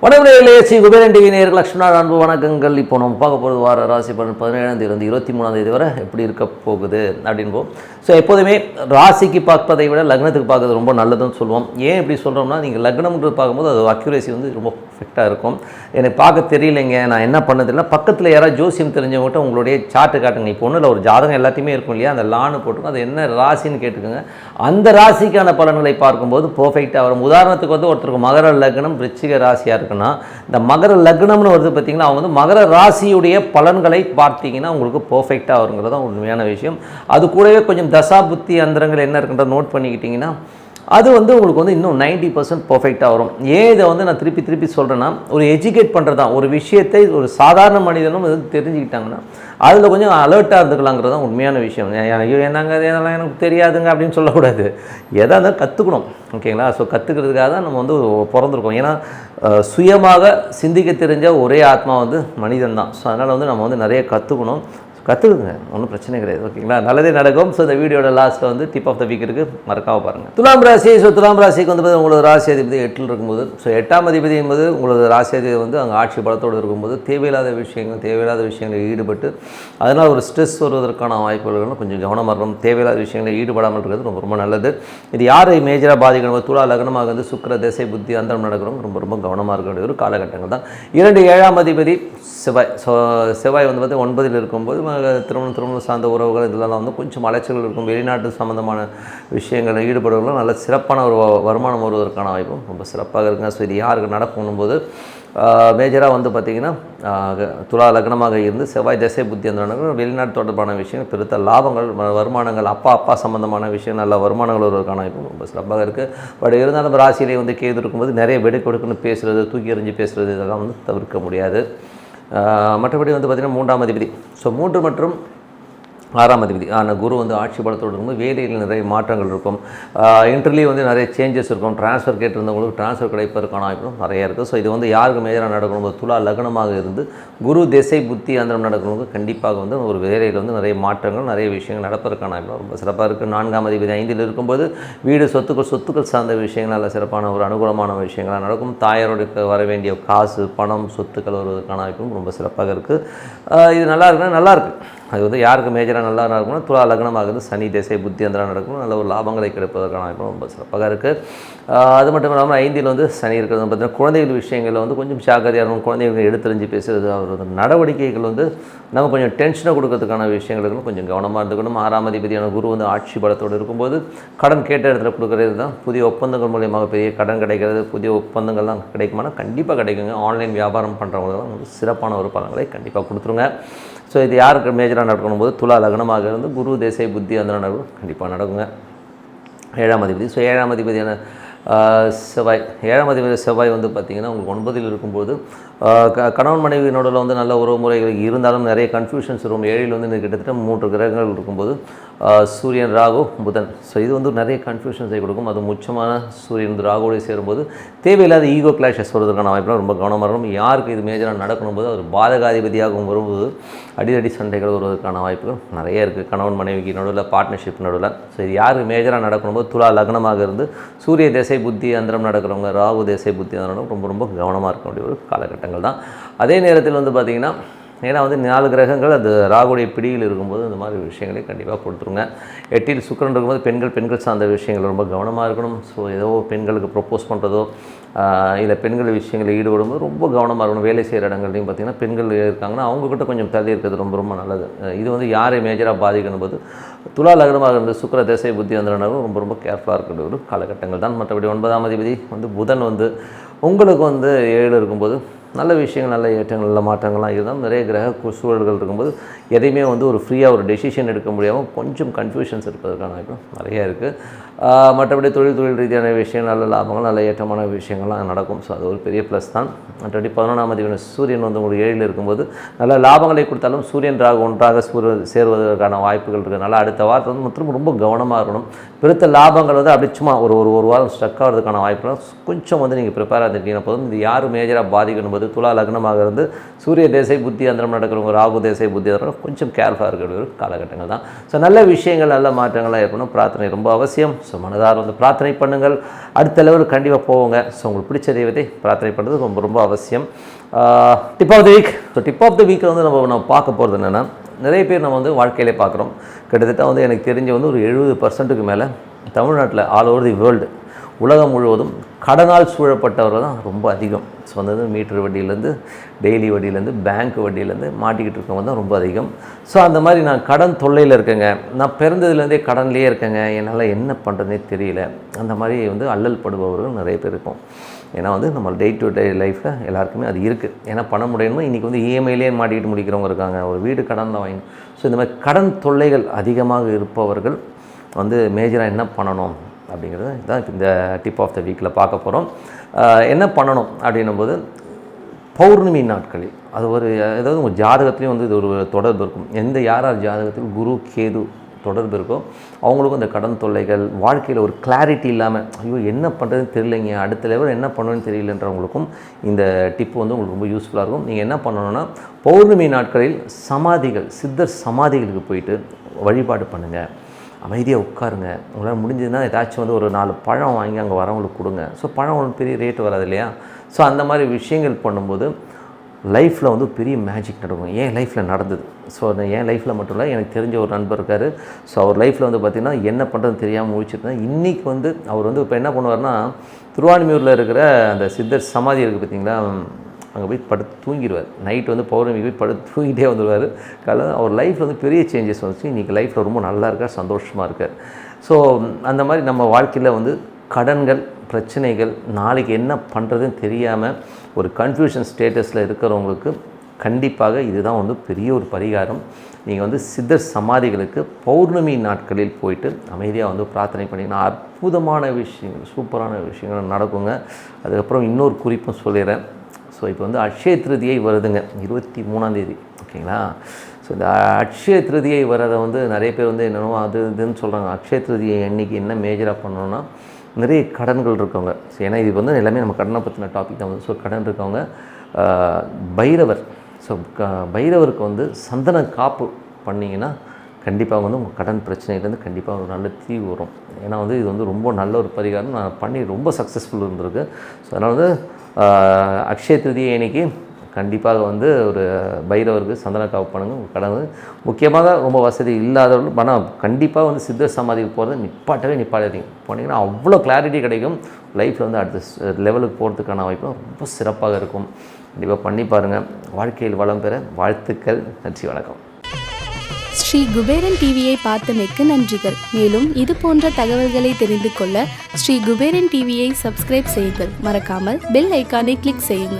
வணக்கம் ஸ்ரீ குபேரன் டிவி நேயர்கள் லட்சுமணா அன்பு வணக்கங்கள். இப்போ நம்ம பார்க்க போகிறது வார ராசி பலன் 17ஆம் தேதி 23ஆம் தேதி வரை எப்படி இருக்க போகுது அப்படின்போம். ஸோ எப்போதுமே ராசிக்கு பார்ப்பதை விட லக்னத்துக்கு பார்க்கறது ரொம்ப நல்லதுன்னு சொல்லுவோம். ஏன் இப்படி சொல்கிறோம்னா, நீங்கள் லக்னம்ன்றது பார்க்கும்போது அது அக்யூரேசி வந்து ரொம்ப பர்ஃபெக்டாக இருக்கும். எனக்கு பார்க்க தெரியலைங்க, நான் என்ன பண்ணதில்லை, பக்கத்தில் யாராவது ஜோசியம் தெரிஞ்சவங்ககிட்ட உங்களுடைய சார்ட்டு காட்டுங்க. இப்போ ஒன்றும் இல்லை, ஒரு ஜாதகம் எல்லாத்தையுமே இருக்கும் இல்லையா, அந்த லான்னு போட்டுருக்கோம், அது என்ன ராசின்னு கேட்டுக்கோங்க. அந்த ராசிக்கான பலன்களை பார்க்கும்போது பர்ஃபெக்டாக வரும். உதாரணத்துக்கு வந்து ஒருத்தருக்கு மகர லக்னம் விருச்சிக ராசியாக இருக்குன்னா, இந்த மகர லக்னம்னு வருது பார்த்தீங்கன்னா, அவங்க வந்து மகர ராசியுடைய பலன்களை பார்த்தீங்கன்னா உங்களுக்கு பர்ஃபெக்டாக வருங்கிறது தான் உண்மையான விஷயம். அது கூடவே கொஞ்சம் தசா புத்தி அந்தரங்கள் என்ன இருக்குன்றத நோட் பண்ணிக்கிட்டிங்கன்னா அது வந்து உங்களுக்கு வந்து இன்னும் 90% பர்ஃபெக்டாக வரும். ஏன் இதை வந்து நான் திருப்பி சொல்கிறேன்னா, ஒரு எஜுகேட் பண்ணுறது தான். ஒரு விஷயத்தை ஒரு சாதாரண மனிதனும் இது தெரிஞ்சுக்கிட்டாங்கன்னா அதில் கொஞ்சம் அலர்ட்டாக இருந்துக்கலாங்கிறது தான் உண்மையான விஷயம். ஐயோ என்னங்க இதெல்லாம் எனக்கு தெரியாதுங்க அப்படின்னு சொல்லக்கூடாது. எதாக இருந்தாலும் கற்றுக்கணும், ஓகேங்களா? ஸோ கற்றுக்கிறதுக்காக தான் நம்ம வந்து பிறந்திருக்கோம். ஏன்னா சுயமாக சிந்திக்க தெரிஞ்ச ஒரே ஆத்மா வந்து மனிதன் தான். ஸோ அதனால் வந்து நம்ம வந்து நிறைய கற்றுக்கணும். கற்றுக்குங்க, ஒன்றும் பிரச்சனை கிடையாது, ஓகேங்களா? நல்லதே நடக்கும். ஸோ இந்த வீடியோட லாஸ்ட்டில் வந்து டிப் ஆஃப் த வீக் இருக்குது, மறக்காமல் பாருங்கள். துலாம் ராசி. ஸோ துலாம் ராசிக்கு வந்து உங்களோட ராசி அதிபதி 8ல் இருக்கும்போது, ஸோ 8ஆம் அதிபதி என்பது உங்களோட ராசி அதிபதி வந்து அங்கே ஆட்சி பலத்தோடு இருக்கும்போது தேவையில்லாத விஷயங்களில் ஈடுபட்டு அதனால் ஒரு ஸ்ட்ரெஸ் வருவதற்கான வாய்ப்புகள் கொஞ்சம் கவனமாக இருக்கணும். தேவையில்லாத விஷயங்களில் ஈடுபடாமல் இருக்கிறது ரொம்ப ரொம்ப நல்லது. இது யாரை மேஜராக பாதிக்கணும்? துலா லக்னமாக வந்து சுக்கிர திசை புத்தி அந்தரம் நடக்கிறவங்க ரொம்ப கவனமாக இருக்க வேண்டிய ஒரு காலகட்டங்கள் தான். 7ஆம் அதிபதி செவ்வாய். ஸோ செவ்வாய் வந்து 9ல் இருக்கும்போது திருமணம் சார்ந்த உறவுகள் இதெல்லாம் வந்து கொஞ்சம் அலைச்சல்கள் இருக்கும். வெளிநாட்டு சம்மந்தமான விஷயங்களில் ஈடுபடுவர்களும் நல்ல சிறப்பான ஒரு வருமானம் வருவதற்கான வாய்ப்பும் ரொம்ப சிறப்பாக இருக்குங்க. ஸோ இது யாருக்கு நடக்கும்போது மேஜராக வந்து பார்த்திங்கன்னா துலா லக்னமாக இருந்து செவ்வாய் திசை புத்தி அந்த வெளிநாட்டு தொடர்பான விஷயங்கள், பெருத்த லாபங்கள், வருமானங்கள், அப்பா சம்மந்தமான விஷயம், நல்ல வருமானங்கள் வருவதற்கான வாய்ப்பும் ரொம்ப சிறப்பாக இருக்குது. பட் இருந்தாலும் ராசியிலே வந்து கேது இருக்கும்போது நிறைய வெடுக்கொடுக்குன்னு பேசுகிறது, தூக்கி எறிஞ்சு பேசுகிறது, இதெல்லாம் வந்து தவிர்க்க முடியாது. மற்றபடி வந்து பார்த்திங்கன்னா 3ஆம் அதிபதி. ஸோ 3 மற்றும் 6ஆம் அதிபதி குரு வந்து ஆட்சி பலத்தோடு இருக்கும்போது வேலையில் நிறைய மாற்றங்கள் இருக்கும். இன்டர்வியூ வந்து நிறைய சேஞ்சஸ் இருக்கும். ட்ரான்ஸ்ஃபர் கேட்டிருந்தவங்களுக்கு ட்ரான்ஸ்ஃபர் கிடைப்பதற்கான வாய்ப்பும் நிறையா இருக்குது. ஸோ இது வந்து யாருக்கு மேஜராக நடக்கணும்? துலா லக்னமாக இருந்து குரு திசை புத்தி அந்தரம் நடக்கணுங்க. கண்டிப்பாக வந்து ஒரு வேலையில் வந்து நிறைய மாற்றங்கள், நிறைய விஷயங்கள் நடப்பதற்கான வாய்ப்பு ரொம்ப சிறப்பாக இருக்குது. 4ஆம் அதிபதி 5ல் இருக்கும்போது வீடு சொத்துக்கள் சார்ந்த விஷயங்கள் நல்ல சிறப்பான ஒரு அனுகூலமான விஷயங்களாக நடக்கும். தாயாரோட வர வேண்டிய காசு, பணம், சொத்துக்கள் வருவதற்கான வாய்ப்பும் ரொம்ப சிறப்பாக இருக்குது. இது நல்லா இருக்குன்னா நல்லாயிருக்கு. அது வந்து யாருக்கு மேஜராக நல்லா நடக்கணும்? துலா லக்னமாகுது சனி திசை புத்தி அந்தரம் நடக்கணும். நல்ல ஒரு லாபங்களை கிடைப்பதற்கான வாய்ப்பு ரொம்ப சிறப்பாக இருக்குது. அது மட்டும் இல்லாமல் 5ல் வந்து சனி இருக்கிறது பார்த்தீங்கன்னா குழந்தைகள் விஷயங்களில் வந்து கொஞ்சம் ஜாக்கிரதையாக இருக்கும். குழந்தைகள் எடுத்தறிஞ்சு பேசுகிறது, அவரோட நடவடிக்கைகள் வந்து நம்ம கொஞ்சம் டென்ஷனை கொடுக்கறதுக்கான விஷயங்களுக்கு கொஞ்சம் கவனமாக இருந்துக்கணும். 6ஆம் அதிபதியான குரு வந்து ஆட்சி பலத்தோடு இருக்கும்போது கடன் கேட்ட இடத்துல கொடுக்குறது தான். புதிய ஒப்பந்தங்கள் மூலியமாக பெரிய கடன் கிடைக்கிறது, புதிய ஒப்பந்தங்கள்லாம் கிடைக்குமானா கண்டிப்பாக கிடைக்குங்க. ஆன்லைன் வியாபாரம் பண்ணுறவங்களாம் வந்து சிறப்பான ஒரு பலன்களை கண்டிப்பாக கொடுத்துருங்க. ஸோ இது யாருக்கு மேஜராக நடக்கணும் போது துலா லக்னமாக இருந்து குரு திசை புத்தி அந்த நடக்கும் கண்டிப்பாக நடக்குங்க. 7ஆம் அதிபதி. ஸோ 7ஆம் அதிபதியான செவ்வாய். 7ஆம் அதிபதி செவ்வாய் வந்து பார்த்திங்கன்னா உங்களுக்கு 9ல் இருக்கும்போது கணவன் மனைவி நடுவில் வந்து நல்ல உறவு முறைகள் இருந்தாலும் நிறைய கன்ஃபியூஷன்ஸ் இருக்கும். 7ல் வந்து கிட்டத்தட்ட 3 கிரகங்கள் இருக்கும்போது சூரியன், ராகு, புதன். ஸோ இது வந்து நிறைய கன்ஃபியூஷன்ஸை கொடுக்கும். அது முச்சமான சூரியன் ராகுவோடு சேரும்போது தேவையில்லாத ஈகோ கிளாஷஸ் வருவதற்கான வாய்ப்புலாம் ரொம்ப கவனமாக இருக்கும். யாருக்கு இது மேஜராக நடக்கணும் போது அவர் பாதகாதிபதியாகவும் வரும்போது அடிக்கடி சண்டைகள் வருவதற்கான வாய்ப்புகள் நிறைய இருக்குது. கணவன் மனைவிக்கு நடுவில், பார்ட்னர்ஷிப் நடுவில். ஸோ இது யாருக்கு மேஜராக நடக்கணும் போது துலா லக்னமாக இருந்து சூரிய திசை புத்தி அந்தரம் நடக்கிறவங்க, ராகு திசை புத்தி அந்தரம் ரொம்ப காவனமாக இருக்க வேண்டிய ஒரு காலகட்டங்கள் தான். அதே நேரத்தில் வந்து பார்த்திங்கன்னா ஏன்னா வந்து 4 கிரகங்கள் அது ராகுடைய பிடியில் இருக்கும்போது இந்த மாதிரி விஷயங்களை கண்டிப்பாக கொடுத்துருங்க. 8ல் சுக்கிரன் இருக்கும்போது பெண்கள் சார்ந்த விஷயங்கள் ரொம்ப கவனமாக இருக்கணும். ஸோ ஏதோ பெண்களுக்கு ப்ரொப்போஸ் பண்ணுறதோ இல்லை பெண்கள் விஷயங்களில் ஈடுபடும்போது ரொம்ப கவனமாக இருக்கணும். வேலை செய்கிற இடங்கள்லையும் பார்த்திங்கன்னா பெண்கள் இருக்காங்கன்னா அவங்கக்கிட்ட கொஞ்சம் தள்ளி இருக்கிறது ரொம்ப நல்லது. இது வந்து யாரை மேஜராக பாதிக்கணும் போது துலா லக்னமாக இருந்து சுக்கிர திசை புத்தி வந்தனாலும் ரொம்ப கேர்ஃபுல்லாக இருக்கிற ஒரு காலகட்டங்கள் தான். மற்றபடி 9ஆம் அதிபதி வந்து புதன் வந்து உங்களுக்கு வந்து 7 இருக்கும்போது நல்ல விஷயங்கள், நல்ல ஏற்றங்கள், நல்ல மாற்றங்கள்லாம் இருந்தாலும் நிறைய கிரக சூழல்கள் இருக்கும்போது எதையுமே வந்து ஒரு ஃப்ரீயாக ஒரு டெசிஷன் எடுக்க முடியாமல் கொஞ்சம் கன்ஃபியூஷன்ஸ் இருப்பதற்கான வாய்ப்பு நிறையா இருக்குது. மற்றபடி தொழில் ரீதியான விஷயங்கள், நல்ல லாபங்கள், நல்ல ஏற்றமான விஷயங்கள்லாம் நடக்கும். ஸோ அது ஒரு பெரிய ப்ளஸ் தான். மற்றபடி 11ஆம் அதிபதி சூரியன் வந்து உங்களுக்கு 7ல் இருக்கும்போது நல்ல லாபங்களை கொடுத்தாலும் சூரியன் ராகு ஒன்றாக சேருவதற்கான வாய்ப்புகள் இருக்கிறதுனால அடுத்த வாரத்தில் வந்து மற்றும் ரொம்ப கவனமாக இருக்கணும். பெருத்த லாபங்கள் வந்து அப்படி சும்மா ஒரு வாரம் ஸ்ட்ரக் ஆகிறதுக்கான வாய்ப்புலாம் கொஞ்சம் வந்து நீங்கள் ப்ரிப்பேராக இருந்துட்டீங்கன்னா போதும். இது யார் மேஜராக பாதிக்கணும் 9 துலா லக்னமாக இருந்து சூரிய தேசை புத்தி அந்தரம் நடக்கிறவங்க, ராகு தேசை புத்தி அந்தரம் கொஞ்சம் கேர்ஃபுல்லாக இருக்கிற ஒரு காலகட்டங்கள் தான். ஸோ நல்ல விஷயங்கள், நல்ல மாற்றங்களாக இருக்கணும். பிரார்த்தனை ரொம்ப அவசியம். ஸோ மனதார வந்து பிரார்த்தனை பண்ணுங்கள். அடுத்த லெவலுக்கு கண்டிப்பாக போவோங்க. ஸோ உங்களுக்கு பிடிச்ச தெய்வத்தை பிரார்த்தனை பண்ணுறது ரொம்ப ரொம்ப அவசியம். Tip of the week. So tip of the வீக்கை வந்து நம்ம பார்க்க போகிறது என்னென்னா, நிறைய பேர் நம்ம வந்து வாழ்க்கையிலே பார்க்குறோம். கிட்டத்தட்ட வந்து எனக்கு தெரிஞ்ச வந்து ஒரு 70% மேலே தமிழ்நாட்டில் ஆல் ஓவர் தி வேர்ல்டு, உலகம் முழுவதும் கடனால் சூழப்பட்டவர்கள் தான் ரொம்ப அதிகம். ஸோ வந்து மீட்டர் வட்டியிலேருந்து, டெய்லி வட்டியிலேருந்து, பேங்க் வட்டியிலேருந்து மாட்டிக்கிட்டு இருக்கவங்க தான் ரொம்ப அதிகம். ஸோ அந்த மாதிரி நான் கடன் தொல்லையில் இருக்கேங்க, நான் பிறந்ததுலேருந்தே கடன்லேயே இருக்கேங்க, என்னால் என்ன பண்ணுறதுனே தெரியல, அந்த மாதிரி வந்து அல்லல் படுபவர்கள் நிறைய பேர் இருக்கும். ஏன்னா வந்து நம்ம டே டு டே லைஃப்பில் எல்லாருக்குமே அது இருக்குது. ஏன்னா பண்ண முடியணுமோ இன்றைக்கி வந்து இஎம்ஐலேயே மாட்டிக்கிட்டு முடிக்கிறவங்க இருக்காங்க, ஒரு வீடு கடனில் வாங்கி. ஸோ இந்த மாதிரி கடன் தொல்லைகள் அதிகமாக இருப்பவர்கள் வந்து மேஜராக என்ன பண்ணணும் அப்படிங்கிறது தான் இந்த டிப் ஆஃப் த வீக்கில் பார்க்க போகிறோம். என்ன பண்ணணும் அப்படின்னும்போது, பௌர்ணமி நாட்களில் அது ஒரு ஏதாவது உங்கள் ஜாதகத்துலேயும் வந்து இது ஒரு தொடர்பு இருக்கும். யார் ஜாதகத்தில் குரு கேது தொடர்பு இருக்கோ அவங்களுக்கும் இந்த கடன் தொல்லைகள், வாழ்க்கையில் ஒரு கிளாரிட்டி இல்லாமல் ஐயோ என்ன பண்ணுறதுன்னு தெரியலைங்க, அடுத்த லெவல் என்ன பண்ணணும்னு தெரியலன்றவங்களுக்கும் இந்த டிப்பு வந்து உங்களுக்கு ரொம்ப யூஸ்ஃபுல்லாக இருக்கும். நீங்கள் என்ன பண்ணணுன்னா, பௌர்ணமி நாட்களில் சமாதிகள், சித்தர் சமாதிகளுக்கு போயிட்டு வழிபாடு பண்ணுங்கள். அமைதியாக உட்காருங்க. உங்களால் முடிஞ்சதுன்னா ஏதாச்சும் வந்து ஒரு 4 பழம் வாங்கி அங்கே வரவங்களுக்கு கொடுங்க. ஸோ பழம் ஒன்று பெரிய ரேட்டு வராது இல்லையா? ஸோ அந்த மாதிரி விஷயங்கள் பண்ணும்போது லைஃப்பில் வந்து பெரிய மேஜிக் நடக்கும். என் லைஃப்பில் நடந்தது. ஸோ என் லைஃப்பில் மட்டும் இல்லை, எனக்கு தெரிஞ்ச ஒரு நண்பர் இருக்கார். ஸோ அவர் லைஃப்பில் வந்து பார்த்திங்கன்னா என்ன பண்ணுறதுன்னு தெரியாமல் முழிச்சிருந்தேன். இன்றைக்கி வந்து அவர் வந்து இப்போ என்ன பண்ணுவார்னா, திருவான்மியூரில் இருக்கிற அந்த சித்தர் சமாதி இருக்குது பார்த்திங்களா, அங்கே போய் படுத்து தூங்கிடுவார். நைட்டு வந்து பௌர்ணமி போய் படுத்து தூங்கிட்டே வந்துடுவார். காலையில் அவர் லைஃப்பில் வந்து பெரிய சேஞ்சஸ் வந்துச்சு. இன்றைக்கி லைஃப்பில் ரொம்ப நல்லா இருக்கார், சந்தோஷமாக இருக்கார். ஸோ அந்த மாதிரி நம்ம வாழ்க்கையில் வந்து கடன்கள், பிரச்சனைகள், நாளைக்கு என்ன பண்ணுறதுன்னு தெரியாமல் ஒரு கன்ஃபியூஷன் ஸ்டேட்டஸில் இருக்கிறவங்களுக்கு கண்டிப்பாக இதுதான் வந்து பெரிய ஒரு பரிகாரம். நீங்கள் வந்து சித்தர் சமாதிகளுக்கு பௌர்ணமி நாட்களில் போயிட்டு அமைதியாக வந்து பிரார்த்தனை பண்ணிங்கன்னா அற்புதமான விஷயங்கள், சூப்பரான விஷயங்கள் நடக்குங்க. அதுக்கப்புறம் இன்னொரு குறிப்பும் சொல்லிடுறேன். ஸோ இப்போ வந்து அக்ஷய திருதியை வருதுங்க, 23ஆம் தேதி, ஓகேங்களா? ஸோ இந்த அக்ஷய திருதியை வரதை வந்து நிறைய பேர் வந்து என்னென்னோ அது இதுன்னு சொல்கிறாங்க. அக்ஷய திருதியை அன்றைக்கி என்ன மேஜராக பண்ணணுன்னா, நிறைய கடன்கள் இருக்கவங்க, ஸோ ஏன்னா இது வந்து எல்லாமே நம்ம கடனை பற்றின டாபிக் தான் வந்து. ஸோ கடன் இருக்கவங்க பைரவர், ஸோ பைரவருக்கு வந்து சந்தன காப்பு பண்ணிங்கன்னா கண்டிப்பாக வந்து உங்கள் கடன் பிரச்சனையிலேருந்து கண்டிப்பாக ஒரு நல்ல தீர்வு வரும். ஏன்னா வந்து இது வந்து ரொம்ப நல்ல ஒரு பரிகாரம், நான் பண்ணி ரொம்ப சக்ஸஸ்ஃபுல் இருந்திருக்கு. ஸோ அதனால் வந்து அக்ஷய திருதியை அன்னைக்கு கண்டிப்பாக வந்து ஒரு பைரவருக்கு சந்தன காப்பு பண்ணுங்க. உங்கள் கடன் முக்கியமாக ரொம்ப வசதி இல்லாதவர்கள் ஆனால் கண்டிப்பாக வந்து சித்தர் சமாதிக்கு போகிறத நிப்பாட்டாதீங்க. போனீங்கன்னா அவ்வளோ கிளாரிட்டி கிடைக்கும். லைஃப்பில் வந்து அடுத்த லெவலுக்கு போகிறதுக்கான வாய்ப்பு ரொம்ப சிறப்பாக இருக்கும். கண்டிப்பாக பண்ணி பாருங்கள். வாழ்க்கையில் வளம் பெற வாழ்த்துக்கள். நன்றி, வணக்கம். ஸ்ரீ குபேரன் டிவியை பார்த்தமைக்கு நன்றிகள். மேலும் இது போன்ற தகவல்களை தெரிந்து கொள்ள ஸ்ரீ குபேரன் டிவியை சப்ஸ்கிரைப் செய்யுங்கள். மறக்காமல் பெல் ஐக்கானை கிளிக் செய்யுங்கள்.